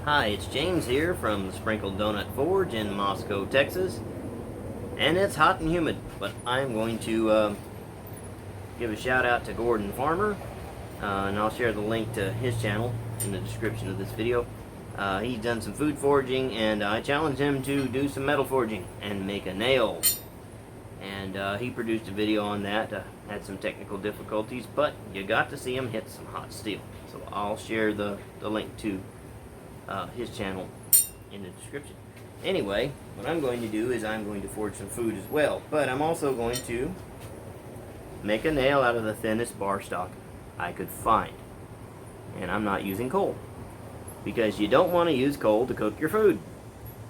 Hi, it's James here from the Sprinkled Donut Forge in Moscow, Texas. And it's hot and humid, but I'm going to give a shout out to Gordon Farmer, and I'll share the link to his channel in the description of this video. He's done some food forging, and I challenged him to do some metal forging and make a nail. And he produced a video on that. Had some technical difficulties, but you got to see him hit some hot steel. So I'll share the link to his channel in the description. Anyway, what I'm going to do is I'm going to forge some food as well, but I'm also going to make a nail out of the thinnest bar stock I could find. And I'm not using coal, because you don't want to use coal to cook your food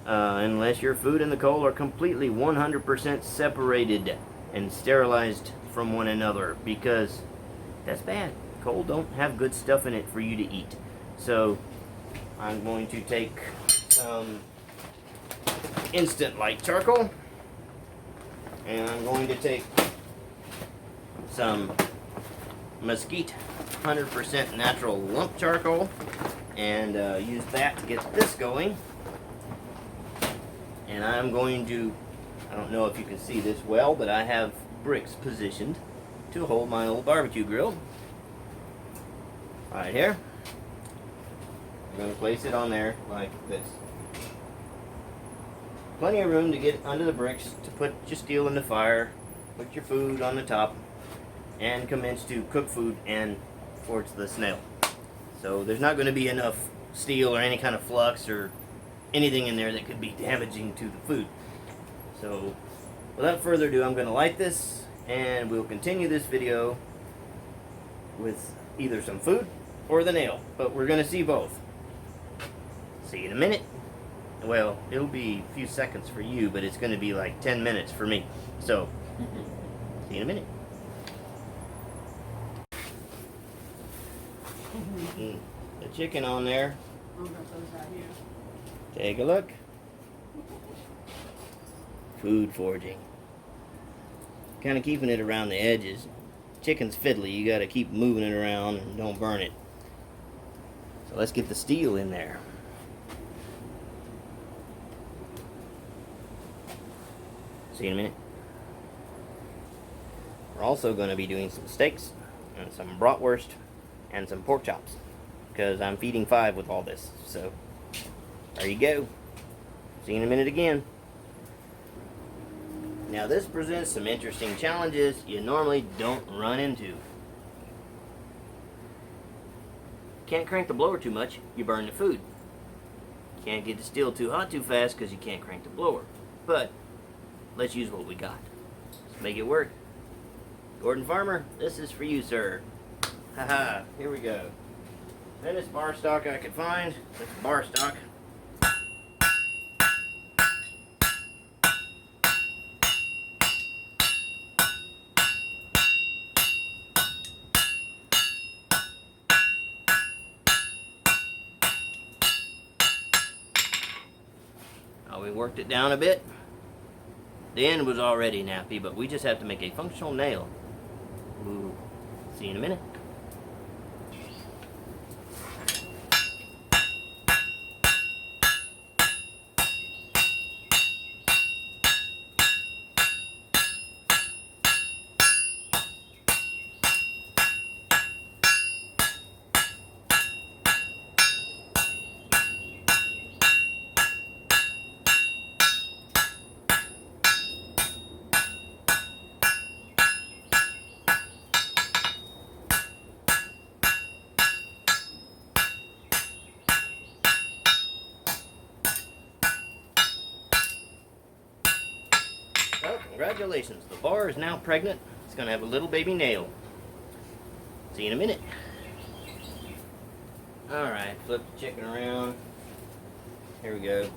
unless your food and the coal are completely 100% separated and sterilized from one another, because that's bad. Coal don't have good stuff in it for you to eat. So I'm going to take some instant light charcoal, and I'm going to take some mesquite 100% natural lump charcoal and use that to get this going. And I'm going to, I don't know if you can see this well, but I have bricks positioned to hold my old barbecue grill right here. I'm going to place it on there like this. Plenty of room to get under the bricks to put your steel in the fire, put your food on the top, and commence to cook food and forge this nail. So there's not going to be enough steel or any kind of flux or anything in there that could be damaging to the food. So without further ado, I'm going to light this, and we'll continue this video with either some food or the nail, but we're going to see both. See you in a minute. Well, it'll be a few seconds for you, but it's going to be like 10 minutes for me. So, see you in a minute. The chicken on there. Take a look. Food forging. Kind of keeping it around the edges. Chicken's fiddly. You got to keep moving it around and don't burn it. So let's get the steel in there. See you in a minute. We're also going to be doing some steaks and some bratwurst and some pork chops, because I'm feeding 5 with all this. So there you go. See you in a minute again. Now this presents some interesting challenges you normally don't run into. Can't crank the blower too much, you burn the food. Can't get the steel too hot too fast because you can't crank the blower. But let's use what we got. Let's make it work. Gordon Farmer, this is for you, sir. Haha, here we go. Thinnest bar stock I could find. That's bar stock. We worked it down a bit. The end was already nappy, but we just have to make a functional nail. Ooh. See you in a minute. Well, congratulations. The bar is now pregnant. It's going to have a little baby nail. See you in a minute. Alright, flip the chicken around. Here we go.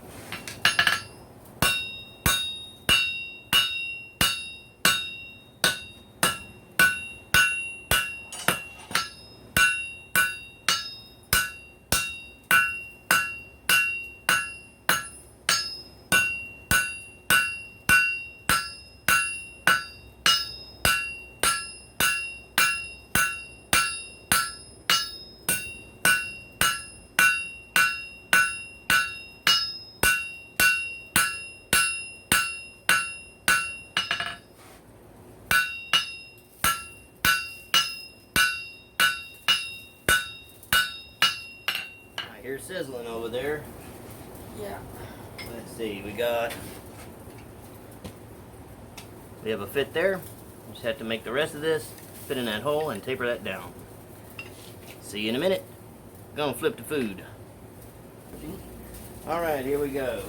hear sizzling over there. Yeah. Let's see, we have a fit there. Just have to make the rest of this fit in that hole and taper that down. See you in a minute. Gonna flip the food. Alright, here we go.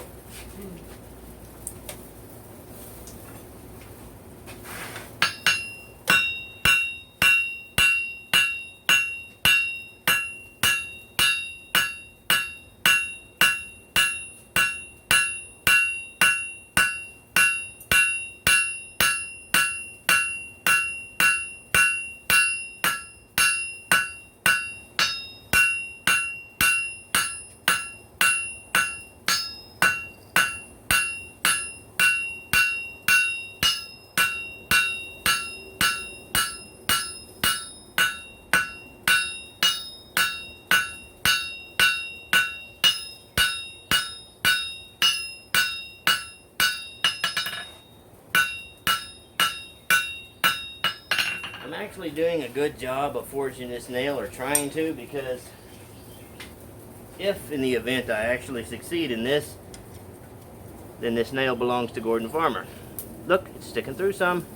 I'm actually doing a good job of forging this nail, or trying to, because if in the event I actually succeed in this, then this nail belongs to Gordon Farmer. Look, it's sticking through some.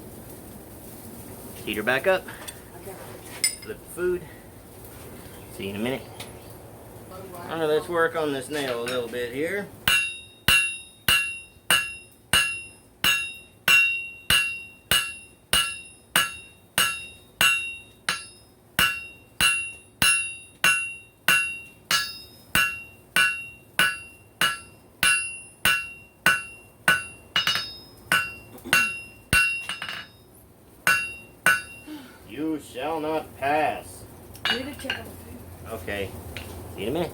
Heat her back up. Flip the food. See you in a minute. Alright, let's work on this nail a little bit here. You shall not pass. I need to check on the food. Okay. See you in a minute.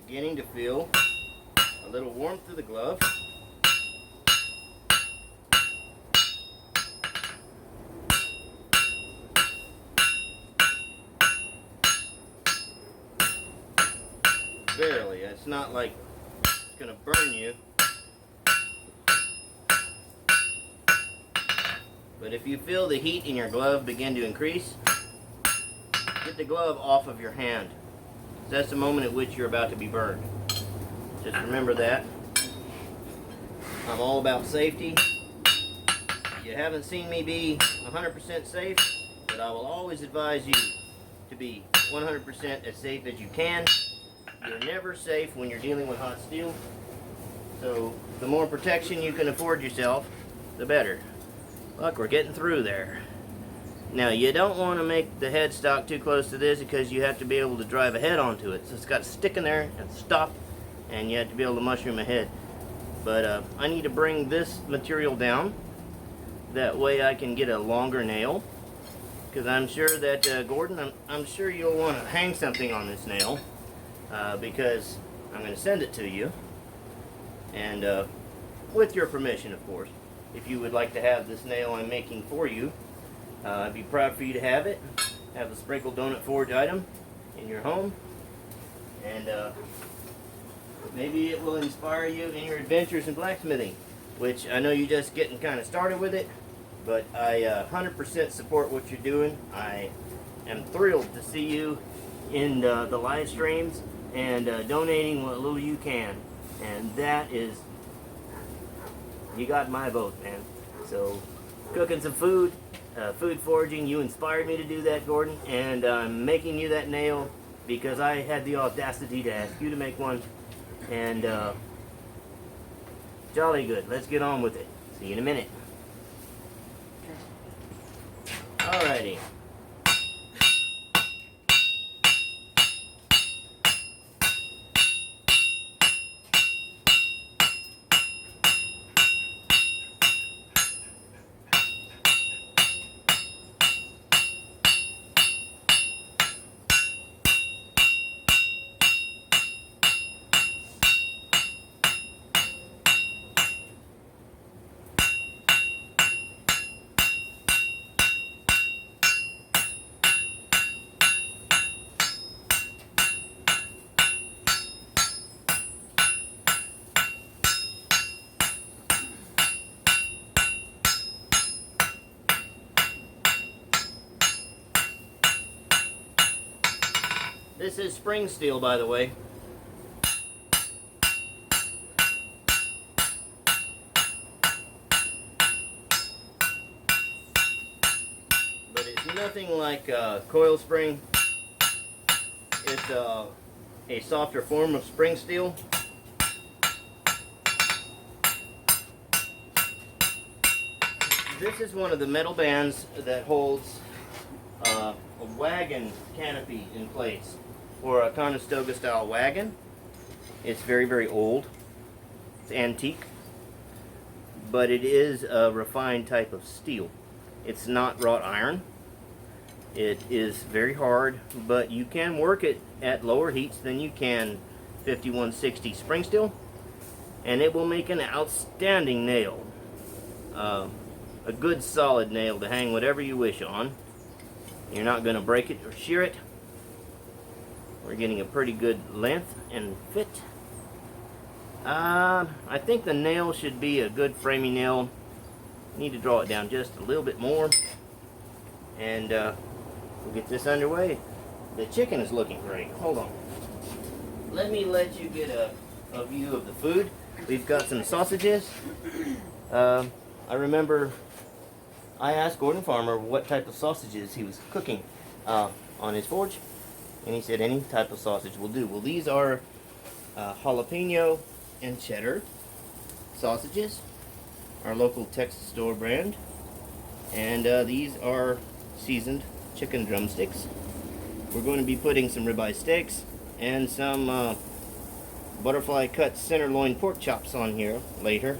Beginning to feel a little warmth to the glove. Barely. It's not like it's gonna burn you. But if you feel the heat in your glove begin to increase, get the glove off of your hand. That's the moment at which you're about to be burned. Just remember that. I'm all about safety. You haven't seen me be 100% safe, but I will always advise you to be 100% as safe as you can. You're never safe when you're dealing with hot steel. So the more protection you can afford yourself, the better. Look, we're getting through there. Now, you don't want to make the headstock too close to this because you have to be able to drive a head onto it. So it's got to stick in there and stop, and you have to be able to mushroom ahead. But I need to bring this material down. That way I can get a longer nail. Because I'm sure that, Gordon, I'm sure you'll want to hang something on this nail. Because I'm going to send it to you. And with your permission, of course. If you would like to have this nail I'm making for you. I'd be proud for you to have it. Have a sprinkled donut forge item in your home. And maybe it will inspire you in your adventures in blacksmithing, which I know you're just getting kind of started with it, but I 100% support what you're doing. I am thrilled to see you in the live streams and donating what little you can. And that is, you got my vote, man. So, cooking some food. Food foraging, you inspired me to do that, Gordon, and I'm making you that nail because I had the audacity to ask you to make one, and jolly good. Let's get on with it. See you in a minute. Alrighty. This is spring steel, by the way. But it's nothing like coil spring. It's a softer form of spring steel. This is one of the metal bands that holds a wagon canopy in place for a Conestoga style wagon. It's very, very old. It's antique, but it is a refined type of steel. It's not wrought iron. It is very hard, but you can work it at lower heats than you can 5160 spring steel, and it will make an outstanding nail. A good solid nail to hang whatever you wish on. You're not going to break it or shear it. We're getting a pretty good length and fit. I think the nail should be a good framing nail. Need to draw it down just a little bit more, and we'll get this underway. The chicken is looking great. Hold on. Let me let you get a view of the food. We've got some sausages. I remember I asked Gordon Farmer what type of sausages he was cooking on his forge, and he said any type of sausage will do. Well, these are jalapeno and cheddar sausages, our local Texas store brand, and these are seasoned chicken drumsticks. We're going to be putting some ribeye steaks and some butterfly cut center loin pork chops on here later,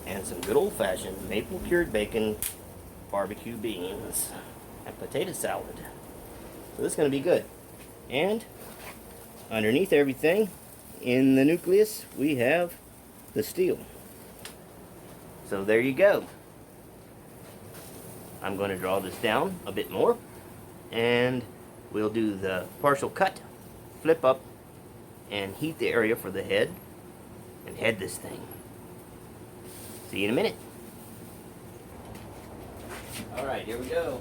and some good old-fashioned maple cured bacon, barbecue beans, and potato salad. So this is going to be good. And underneath everything, in the nucleus, we have the steel. So there you go. I'm going to draw this down a bit more, and we'll do the partial cut, flip up, and heat the area for the head, and head this thing. See you in a minute. Alright, here we go.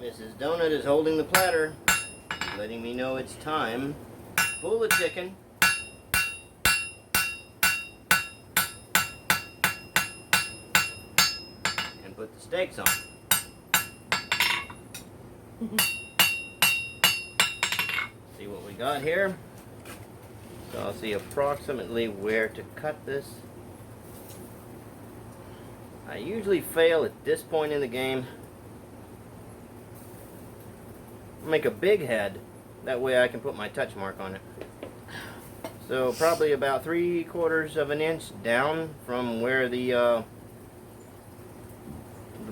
Mrs. Donut is holding the platter, letting me know it's time. Pull the chicken. And put the steaks on. See what we got here? So I'll see approximately where to cut this. I usually fail at this point in the game. Make a big head, that way I can put my touch mark on it. So probably about 3/4 of an inch down from where the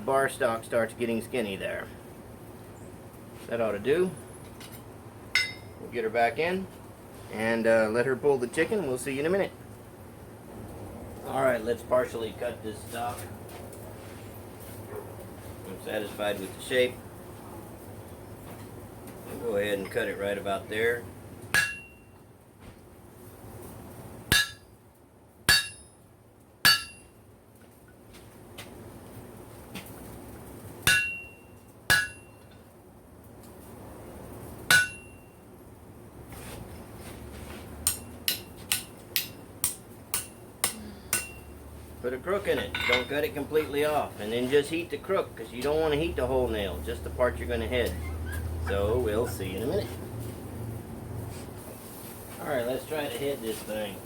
bar stock starts getting skinny there. That ought to do. We'll get her back in and let her pull the chicken. We'll see you in a minute. Alright, let's partially cut this stock. I'm satisfied with the shape. Go ahead and cut it right about there. Put a crook in it. Don't cut it completely off. And then just heat the crook, because you don't want to heat the whole nail, just the part you're going to head. So we'll see you in a minute. Alright, let's try to head this thing.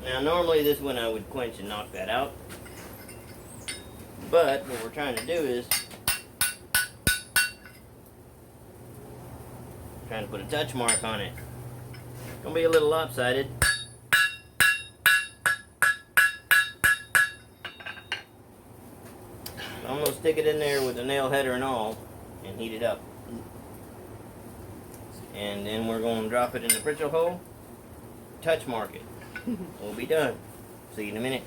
Now normally this one I would quench and knock that out. But what we're trying to do is trying to put a touch mark on it. It's gonna be a little lopsided. So I'm gonna stick it in there with the nail header and all and heat it up. And then we're gonna drop it in the Pritchel hole, touch mark it. We'll be done. See you in a minute.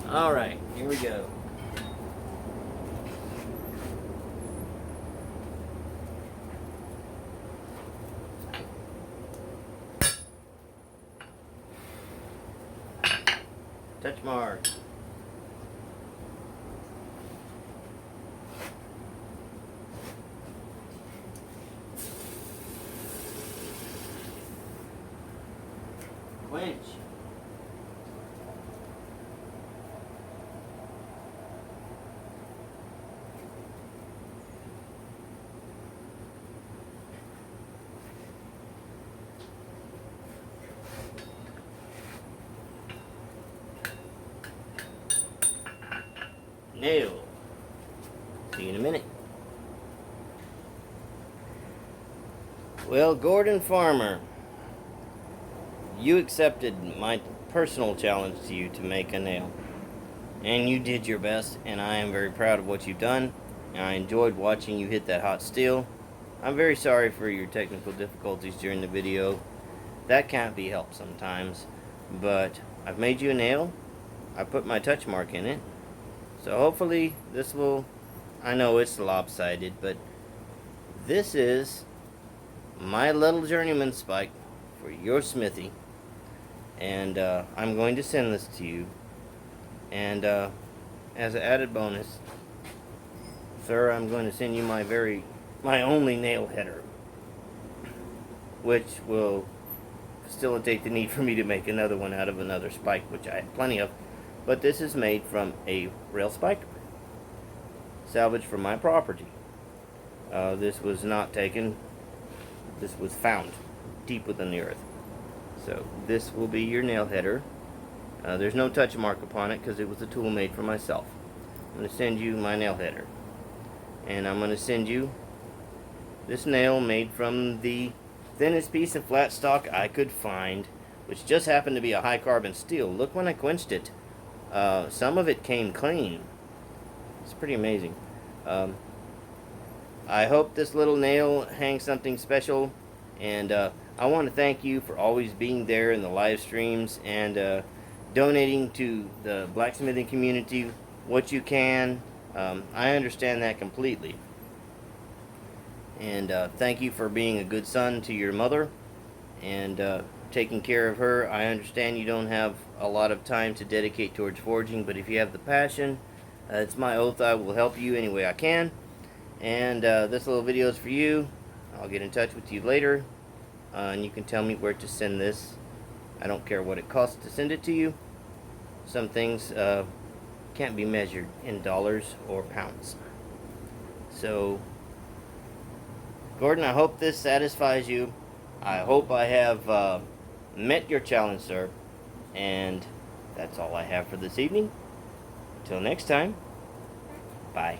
Alright, here we go. Touch mark. Quench. Nail. See you in a minute. Well, Gordon Farmer, you accepted my personal challenge to you to make a nail. And you did your best, and I am very proud of what you've done. And I enjoyed watching you hit that hot steel. I'm very sorry for your technical difficulties during the video. That can't be helped sometimes. But I've made you a nail. I put my touch mark in it. So hopefully this will, I know it's lopsided, but this is my little journeyman spike for your smithy. And I'm going to send this to you. And as an added bonus, sir, I'm going to send you my only nail header, which will facilitate the need for me to make another one out of another spike, which I have plenty of. But this is made from a rail spike, salvaged from my property. This was not taken. This was found deep within the earth. So this will be your nail header. There's no touch mark upon it because it was a tool made for myself. I'm going to send you my nail header. And I'm going to send you this nail made from the thinnest piece of flat stock I could find, which just happened to be a high carbon steel. Look when I quenched it. Some of it came clean. It's pretty amazing. I hope this little nail hangs something special, and I want to thank you for always being there in the live streams and donating to the blacksmithing community what you can. I understand that completely. And thank you for being a good son to your mother and taking care of her. I understand you don't have a lot of time to dedicate towards forging, but if you have the passion, it's my oath I will help you any way I can. And this little video is for you. I'll get in touch with you later, and you can tell me where to send this. I don't care what it costs to send it to you. Some things can't be measured in dollars or pounds. So, Gordon, I hope this satisfies you. I hope I have met your challenge, sir. And that's all I have for this evening. Until next time, bye.